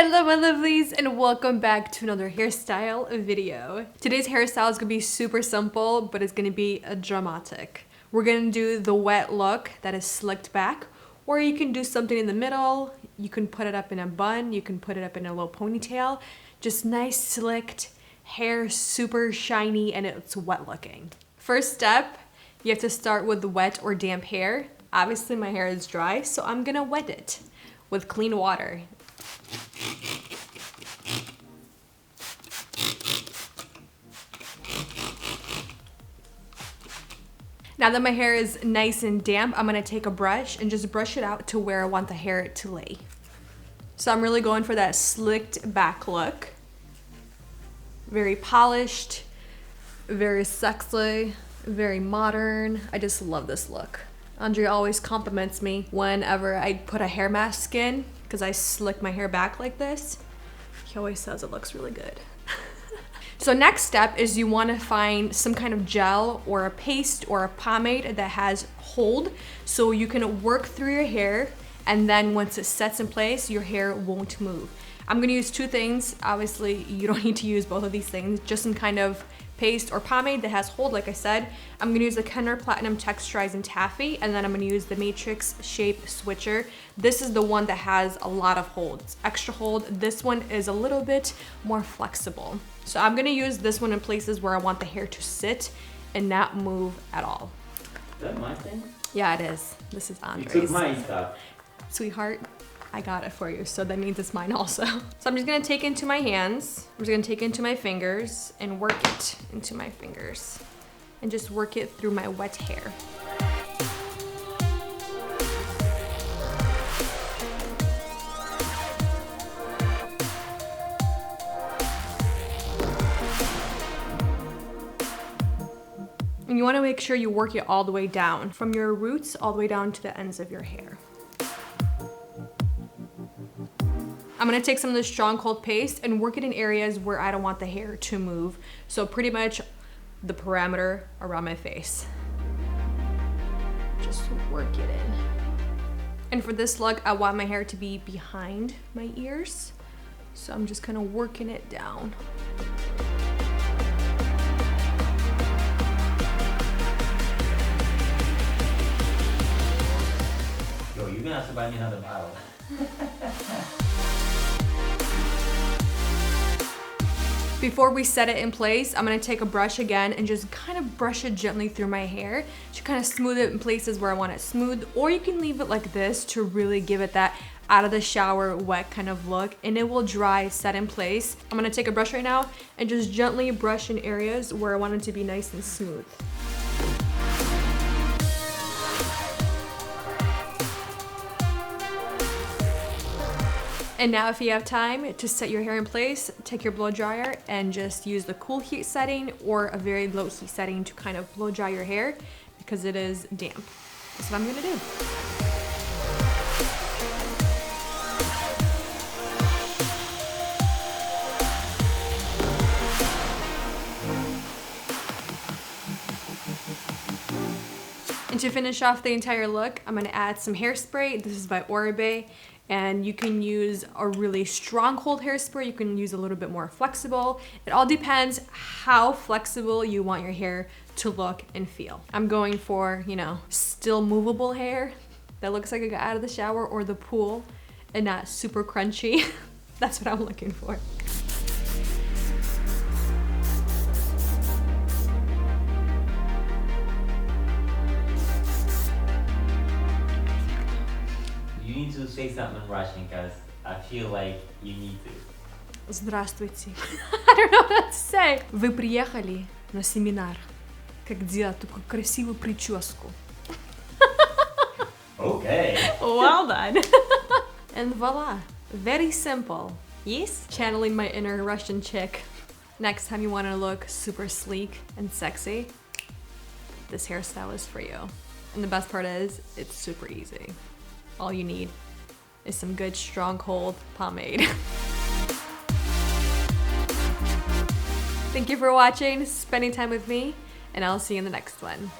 Hello my lovelies and welcome back to another hairstyle video. Today's hairstyle is gonna be super simple, but it's gonna be dramatic. We're gonna do the wet look that is slicked back, or you can do something in the middle. You can put it up in a bun, you can put it up in a low ponytail. Just nice slicked hair, super shiny, and it's wet looking. First step, you have to start with the wet or damp hair. Obviously my hair is dry, so I'm gonna wet it with clean water. Now that my hair is nice and damp, I'm gonna take a brush and just brush it out to where I want the hair to lay. So I'm really going for that slicked back look. Very polished, very sexy, very modern. I just love this look. Andre always compliments me whenever I put a hair mask in because I slick my hair back like this. He always says it looks really good. So next step is you want to find some kind of gel or a paste or a pomade that has hold so you can work through your hair, and then once it sets in place, your hair won't move. I'm going to use two things. Obviously, you don't need to use both of these things, just some kind of paste or pomade that has hold, like I said. I'm gonna use the Kenner Platinum Texturizing Taffy, and then I'm gonna use the Matrix Shape Switcher. This is the one that has a lot of hold. It's extra hold. This one is a little bit more flexible. So I'm gonna use this one in places where I want the hair to sit and not move at all. Is that my thing? Yeah, it is. This is Andre's. You took my stuff. Sweetheart, I got it for you, so that means it's mine also. So I'm just gonna take it into my hands. I'm just gonna take it into my fingers and work it into my fingers. And just work it through my wet hair. And you wanna make sure you work it all the way down, from your roots all the way down to the ends of your hair. I'm gonna take some of the strong cold paste and work it in areas where I don't want the hair to move. So pretty much the perimeter around my face. Just work it in. And for this look, I want my hair to be behind my ears. So I'm just kind of working it down. Yo, you're gonna have to buy me another bottle. Before we set it in place, I'm gonna take a brush again and just kind of brush it gently through my hair to kind of smooth it in places where I want it smooth, or you can leave it like this to really give it that out of the shower wet kind of look, and it will dry, set in place. I'm gonna take a brush right now and just gently brush in areas where I want it to be nice and smooth. And now if you have time to set your hair in place, take your blow dryer and just use the cool heat setting or a very low heat setting to kind of blow dry your hair because it is damp. That's what I'm gonna do. And to finish off the entire look, I'm gonna add some hairspray. This is by Oribe. And you can use a really strong cold hairspray. You can use a little bit more flexible. It all depends how flexible you want your hair to look and feel. I'm going for, you know, still movable hair that looks like it got out of the shower or the pool and not super crunchy. That's what I'm looking for. You need to say something in Russian because I feel like you need to. Здравствуйте. I don't know what to say. Вы приехали на семинар, как делать такую красивую прическу. Okay. Well done. And voila. Very simple. Yes? Channeling my inner Russian chick. Next time you want to look super sleek and sexy, this hairstyle is for you. And the best part is, it's super easy. All you need is some good strong cold pomade. Thank you for watching, spending time with me, and I'll see you in the next one.